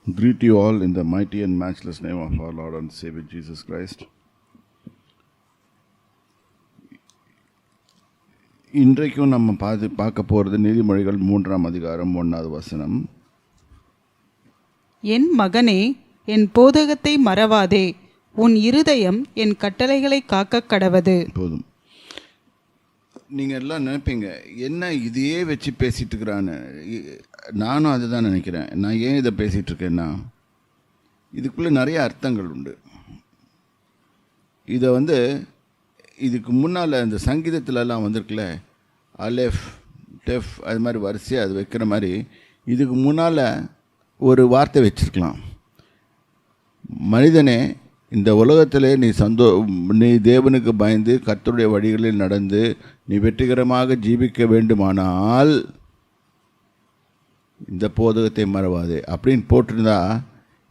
Greet you all in the mighty and matchless name of our Lord and Savior Jesus Christ. இன்றைக்கும் நம்ம பார்க்க போகிறது நீதிமொழிகள் 3ஆம் அதிகாரம் 1வது வசனம். என் மகனே, என் போதகத்தை மறவாதே, உன் இருதயம் என் கட்டளைகளை காக்க கடவது. போதும். நீங்கள் எல்லாம் நினைப்பீங்க, என்ன இதையே வச்சு பேசிகிட்டு இருக்கிறான்னு. நானும் அதை தான் நினைக்கிறேன். நான் ஏன் இதை பேசிகிட்டு இருக்கேன்னா, இதுக்குள்ளே நிறைய அர்த்தங்கள் உண்டு. இதை இதுக்கு முன்னால் இந்த சங்கீதத்துலலாம் வந்திருக்குல்ல, அலெஃப் டெஃப் அது மாதிரி வரிசையாக அது வைக்கிற மாதிரி இதுக்கு முன்னால் ஒரு வார்த்தை வச்சுருக்கலாம். மனிதனே, இந்த உலகத்திலே நீ தேவனுக்கு பயந்து கர்த்தருடைய வழிகளில் நடந்து நீ வெற்றிகரமாக ஜீவிக்க வேண்டுமானால் இந்த போதகத்தை மறவாதே அப்படின்னு போட்டிருந்தா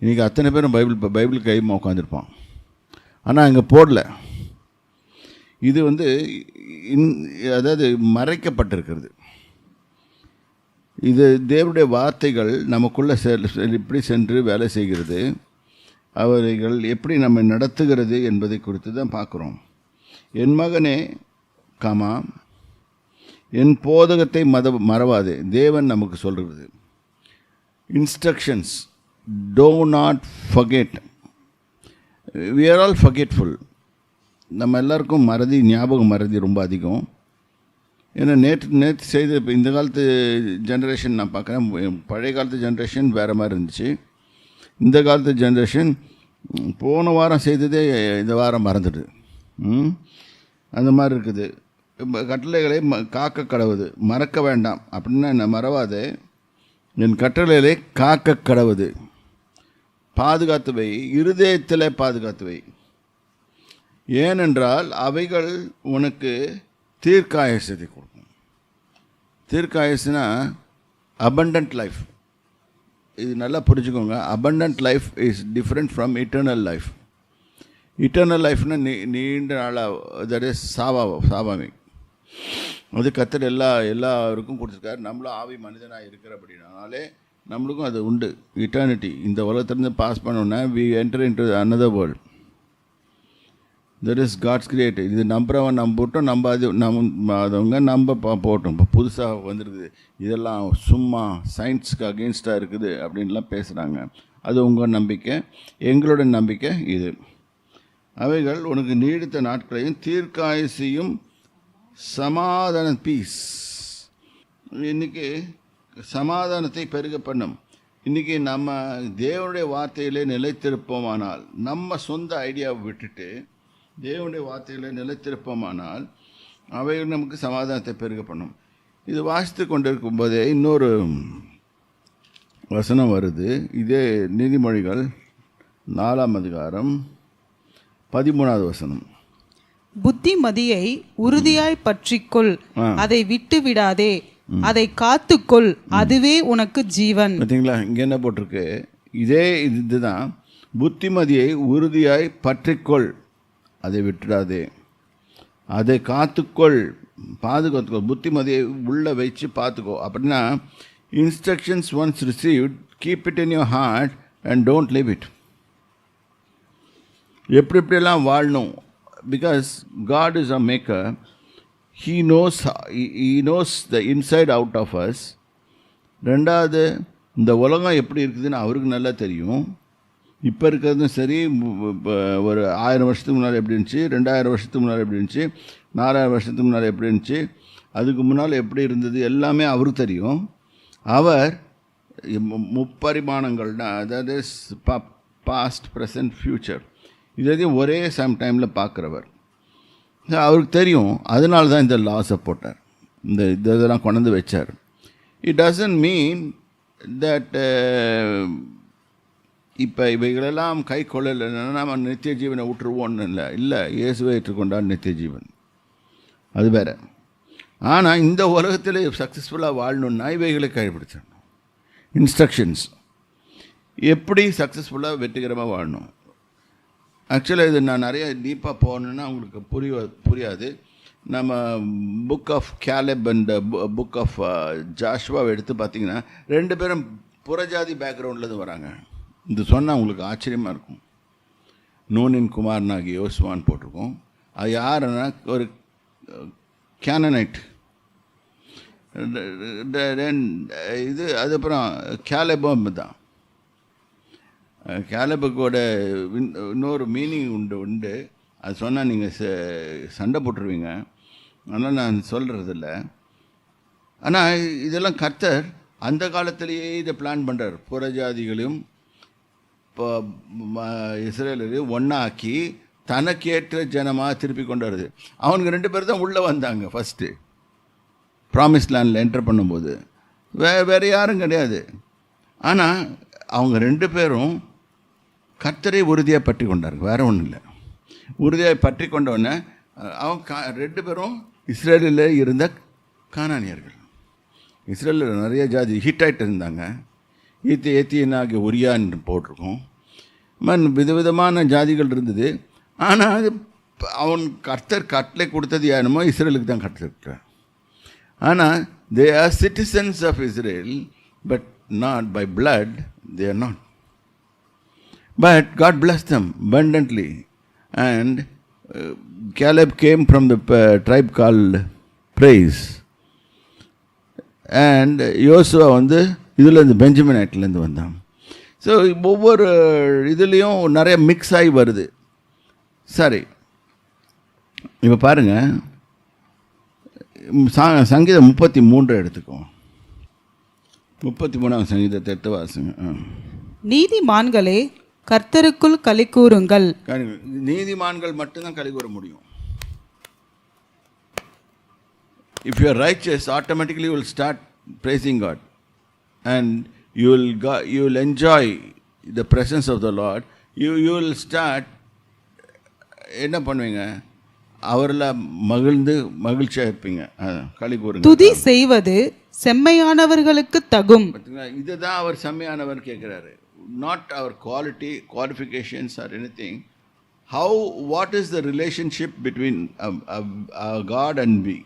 இன்றைக்கி அத்தனை பேரும் பைபிள் கைமா உட்காந்துருப்பான். ஆனால் அங்கே போடல. இது அதாவது மறைக்கப்பட்டிருக்கிறது. இது தேவனுடைய வார்த்தைகள் நமக்குள்ளே இப்படி சென்று வேலை செய்கிறது. அவர்கள் எப்படி நம்ம நடத்துகிறது என்பதை குறித்து தான் பார்க்குறோம். என் மகனே, என் போதகத்தை மறவாதே. தேவன் நமக்கு சொல்கிறது instructions. Do not forget. We are all forgetful. நம்ம எல்லாருக்கும் ஞாபகம் மறதி ரொம்ப அதிகம். ஏன்னா நேற்று செய்த இப்போ இந்த காலத்து ஜென்ரேஷன் நான் பார்க்குறேன். பழைய காலத்து ஜென்ரேஷன் வேறு மாதிரி இருந்துச்சு. இந்த காலத்து ஜென்ரேஷன் போன வாரம் செய்ததே இந்த வாரம் மறந்துடுது. அந்த மாதிரி இருக்குது. கட்டளைகளை காக்க கடவுது. மறக்க வேண்டாம் அப்படின்னா என்ன? மறவாதே, என் கட்டளைகளை காக்க கடவுது. பாதுகாத்துவை, இருதயத்தில் பாதுகாத்துவை. ஏனென்றால் அவைகள் உனக்கு தீர்க்காயுசத்தை கொடுக்கும். தீர்க்காயுசுனா அபண்டன்ட் லைஃப். இது நல்லா புரிஞ்சுக்கோங்க. Abundant life is different from eternal life. Eternal லைஃப்னா நீண்ட நாளாக, தட் இஸ் சாவாமை. அது கர்த்தர் எல்லாருக்கும் கொடுத்துருக்காரு. நம்மளும் ஆவி மனிதனாக இருக்கிற அப்படின்னாலே நம்மளுக்கும் அது உண்டு. இட்டர்னிட்டி இந்த உலகத்திலேருந்து பாஸ் பண்ணோன்னா we enter into another world. That is God's creative. இது நம்புறவன் நம்பட்டும், அதவங்க போட்டோம். இப்போ புதுசாக வந்துருக்குது, இதெல்லாம் சும்மா சயின்ஸுக்கு அகெயின்ஸ்டாக இருக்குது அப்படின்லாம் பேசுகிறாங்க. அது உங்கள் நம்பிக்கை. எங்களோட நம்பிக்கை இது. அவைகள் உனக்கு நீடித்த நாட்களையும் தீர்க்காயுசையும் சமாதான பீஸ். இன்றைக்கி சமாதானத்தை பெருக பண்ணும். இன்றைக்கி நம்ம தேவனுடைய வார்த்தையிலே நிலைத்திருப்போமானால், நம்ம சொந்த ஐடியாவை விட்டுட்டு தேவனுடைய வார்த்தைகளை நிலைத்திருப்போமானால் அவைகள் நமக்கு சமாதானத்தை பெருக பண்ணும். இது வாசித்து கொண்டிருக்கும் போதே இன்னொரு வசனம் வருது. இதே நீதிமொழிகள் 4ஆம் அதிகாரம் 13வது வசனம். புத்திமதியை உறுதியாய் பற்றிக்கொள், அதை விட்டு விடாதே, அதை காத்துக்கொள், அதுவே உனக்கு ஜீவன். பார்த்தீங்களா, இங்கே என்ன போட்டிருக்கு? இதுதான். புத்திமதியை உறுதியாய் பற்றிக்கொள், அதை விட்டுடாதே, அதை காத்துக்கொள், பாதுகாத்துக்கோ. புத்திமதியை உள்ளே வச்சு பார்த்துக்கோ. அப்படின்னா instructions once received, keep it in your heart and don't leave it. எப்படியெல்லாம் வாழணும். Because God is a maker. He knows the inside out of us. ரெண்டாவது, இந்த உலகம் எப்படி இருக்குதுன்னு அவருக்கு நல்லா தெரியும். இப்போ இருக்கிறதும் சரி, ஒரு 1000 வருஷத்துக்கு முன்னால் எப்படி இருந்துச்சு, 2000 வருஷத்துக்கு முன்னால் எப்படி இருந்துச்சு, 4000 வருஷத்துக்கு முன்னால் எப்படி இருந்துச்சு, அதுக்கு முன்னால் எப்படி இருந்தது, எல்லாமே அவருக்கு தெரியும். அவர் முப்பரிமாணங்கள்னா, அதாவது பாஸ்ட், ப்ரெசன்ட், ஃப்யூச்சர், இதையும் ஒரே டைமில் பார்க்குறவர். அவருக்கு தெரியும். அதனால தான் இந்த லாஸை போட்டார், இதெல்லாம் கொண்டு வச்சார். இட் டசன்ட் மீன் தட் இப்போ இவைகளெல்லாம் கை கொள்ளலைன்னா நம்ம நித்திய ஜீவனை விட்டுருவோன்னு இல்லை. இயேசுவை ஏற்றுக்கொண்டால் நித்திய ஜீவன், அது வேறு. ஆனால் இந்த உலகத்தில் சக்ஸஸ்ஃபுல்லாக வாழணுன்னா இவைகளை கடைபிடிச்சிடணும். இன்ஸ்ட்ரக்ஷன்ஸ் எப்படி சக்ஸஸ்ஃபுல்லாக வெற்றிகரமாக வாழணும். ஆக்சுவலாக இது நான் நிறைய டீப்பாக போகணுன்னா உங்களுக்கு புரியாது. நம்ம book of Caleb and book of ஜாஷ்வாவை எடுத்து பார்த்திங்கன்னா 2 பேரும் புறஜாதி பேக்ரவுண்ட்லேருந்து வராங்க. இது சொன்னால் உங்களுக்கு ஆச்சரியமாக இருக்கும். நூனின் குமாரனாகிய யோசுவான்னு போட்டிருக்கோம். அது யாருன்னா ஒரு கேனனைட். இது அதுக்கப்புறம் கேலபம் தான். கேலபுக்கோட இன்னொரு மீனிங் உண்டு. அது சொன்னால் நீங்கள் சண்டை போட்டுருவீங்க. அதனால் நான் சொல்கிறதில்ல. ஆனால் இதெல்லாம் கர்த்தர் அந்த காலத்திலேயே இதை பிளான் பண்ணுறார். புறஜாதிகளையும் இப்போ இஸ்ரேலையும் ஒன்றாக்கி தனக்கேற்ற ஜனமாக திருப்பி கொண்டு வருது. அவனுக்கு 2 பேர் தான் உள்ளே வந்தாங்க ஃபஸ்ட்டு ப்ராமிஸ் லேண்டில் என்டர் பண்ணும்போது. வேறு யாரும் கிடையாது. ஆனால் அவங்க 2 பேரும் கர்த்தரை உறுதியாக பற்றி கொண்டார்கள். வேறு ஒன்றும் இல்லை. உறுதியாக பற்றி கொண்டவுடனே அவங்க 2 பேரும் இஸ்ரேலில் இருந்த கானானியர்கள். இஸ்ரேலில் நிறைய ஜாதி ஹிட்டைட் இருந்தாங்க. ஏத்தியனாகிய உரியான்னு போட்டிருக்கோம். விதவிதமான ஜாதிகள் இருந்தது. ஆனால் அது அவன் கர்த்தர் கட்டளை கொடுத்தது யாருமோ இஸ்ரேலுக்கு தான் கற்றுருக்கிறார். ஆனால் they are citizens of Israel, but not by blood. They are not. But God blessed them abundantly. And Caleb came from the tribe called Praise. And Joshua வந்து இதுலேருந்து பெஞ்சமினைட்லேருந்து வந்தான். ஸோ ஒவ்வொரு இதுலேயும் நிறைய மிக்ஸ் ஆகி வருது. சரி, இப்போ பாருங்கள், சங்கீதம் 33 எடுத்துக்குவோம். 33ஆம் சங்கீதத்தை எடுத்து வாசுங்க. நீதிமான்களே கர்த்தருக்குள் களி கூறுங்கள். நீதிமான்கள் மட்டும்தான் களி கூற முடியும். If you are righteous, automatically you will start praising God, and you will enjoy the presence of the Lord. You will start என்ன பண்ணுவீங்க, அவரில் மகிழ்ச்சியாக இருப்பீங்க. களி கூறுங்க. துதி செய்வது செம்மையானவர்களுக்கு தகும். இதுதான் அவர் செம்மையானவர் கேட்குறாரு. Not our qualifications or anything. What is the relationship between God and we?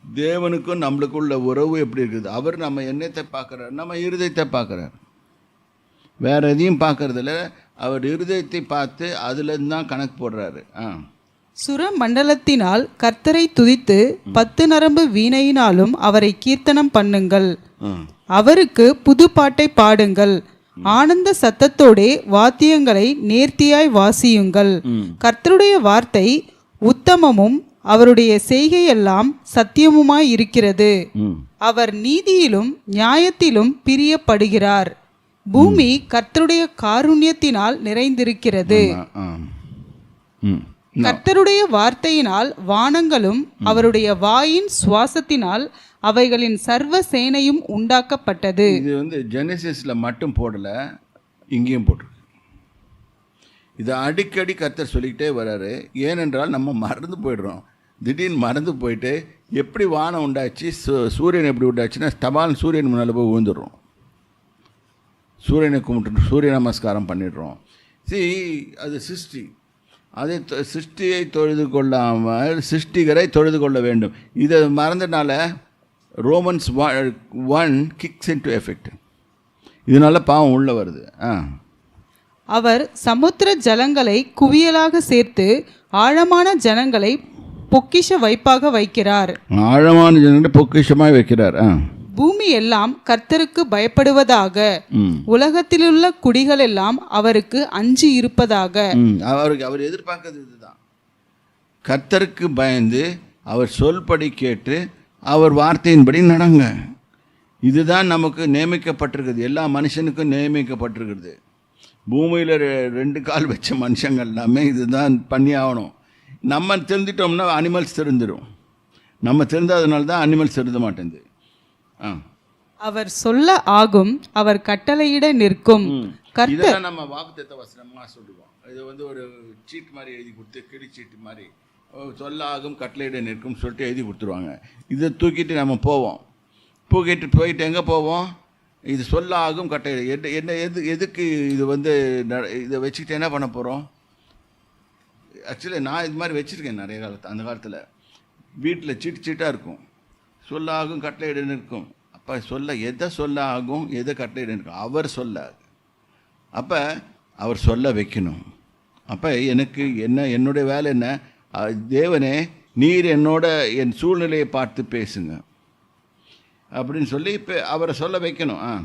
தேவனுக்கும் நம்மளுக்குள்ள உறவு எப்படி இருக்குது? அவர் நம்ம எண்ணத்தை பார்க்குறார், நம்ம இருதயத்தை பார்க்குறார். வேற எதையும் பார்க்கறதில்ல. அவர் இருதயத்தை பார்த்து அதுலேருந்து தான் கணக்கு போடுறாரு. சுர மண்டலத்தினால் கர்த்தரை துதித்து 10 நரம்பு வீணையினாலும் அவரை கீர்த்தனம் பண்ணுங்கள். அவருக்கு புது பாட்டை பாடுங்கள். ஆனந்த சத்தத்தோடே வாத்தியங்களை நேர்த்தியாய் வாசியுங்கள். கர்த்தருடைய வார்த்தை உத்தமமும் அவருடைய செய்கையெல்லாம் சத்தியமுமாய் இருக்கிறது. அவர் நீதியிலும் நியாயத்திலும் பிரியப்படுகிறார். பூமி கர்த்தருடைய காருண்யத்தினால் நிறைந்திருக்கிறது. கர்த்தருடைய வார்த்தையினால் வானங்களும் அவருடைய வாயின் சுவாசத்தினால் அவைகளின் சர்வ சேனையும் உண்டாக்கப்பட்டது. இது வந்து ஜெனசிஸ்ல மட்டும் போடல, இங்கேயும் போட்டிருக்கு. இதை அடிக்கடி கர்த்தர் சொல்லிக்கிட்டே வர்றாரு. ஏனென்றால் நம்ம மறந்து போயிடுறோம். திடீர்னு மறந்து போயிட்டு எப்படி வானம் உண்டாச்சு, சூரியன் எப்படி உண்டாச்சுன்னா தபால் சூரியன் முன்னால் போய் விழுந்துடுறோம். சூரியனை கும்பிட்டு சூரிய நமஸ்காரம் பண்ணிடுறோம். அது சிருஷ்டி. அதை சிருஷ்டியை தொழுது கொள்ளாமல் சிருஷ்டிகரை தொழுது கொள்ள வேண்டும். இதை மறந்தனால ரோமன்ஸ் 1 கிக்ஸ் இன்டு எஃபெக்ட். இதனால பாவம் உள்ள வருது. அவர் சமுத்திர ஜலங்களை குவியலாக சேர்த்து ஆழமான ஜனங்களை பொக்கிஷ வைப்பாக வைக்கிறார். ஆழமான ஜனங்களை பொக்கிஷமாக வைக்கிறார். பூமி எல்லாம் கர்த்தருக்கு பயப்படுவதாக, உலகத்திலுள்ள குடிகள் எல்லாம் அவருக்கு அஞ்சி இருப்பதாக. அவர் எதிர்பார்க்கிறது இதுதான். கர்த்தருக்கு பயந்து அவர் சொல்படி கேட்டு அவர் வார்த்தையின்படி நடங்க. இதுதான் நமக்கு நியமிக்கப்பட்டிருக்குது. எல்லா மனுஷனுக்கும் நியமிக்கப்பட்டிருக்கிறது. பூமியில் 2 கால் வச்ச மனுஷங்கள் எல்லாமே இதுதான் பண்ணி ஆகணும். நம்ம தெரிஞ்சிட்டோம்னா அனிமல்ஸ் தெரிஞ்சிடும். நம்ம தெரிந்தாதனால தான் அனிமல்ஸ் தெரிஞ்ச மாட்டேங்குது. அவர் சொல்ல ஆகும், அவர் கட்டளையிட நிற்கும். இதெல்லாம் நம்ம வாக்குத்தத்த வசனமாக சொல்லுவோம். இது வந்து ஒரு சீட் மாதிரி எழுதி கொடுத்து, கிளி சீட்டு மாதிரி சொல்ல ஆகும் கட்டளையிட நிற்கும் சொல்லிட்டு எழுதி கொடுத்துருவாங்க. இதை தூக்கிட்டு நம்ம போவோம். போயிட்டு எங்கே போவோம்? இது சொல்ல ஆகும் கட்டளை என்ன எதுக்கு இது வந்து இதை வச்சுக்கிட்டு என்ன பண்ண போகிறோம்? ஆக்சுவலி நான் இது மாதிரி வச்சுருக்கேன் நிறைய அந்த காலத்தில். வீட்டில் சீட்டாக இருக்கும். சொல்ல ஆகும் கட்டளையிட நிற்கும். அப்போ எதை சொல்ல ஆகும், எதை கட்டளையிட நிற்கும்? அவர் சொல்ல அப்போ அவர் சொல்ல வைக்கணும். அப்போ எனக்கு என்னுடைய வேலை என்ன? தேவனே, நீர் என்னோட என் சூழ்நிலையை பார்த்து பேசுங்க அப்படின்னு சொல்லி இப்போ அவரை சொல்ல வைக்கணும்.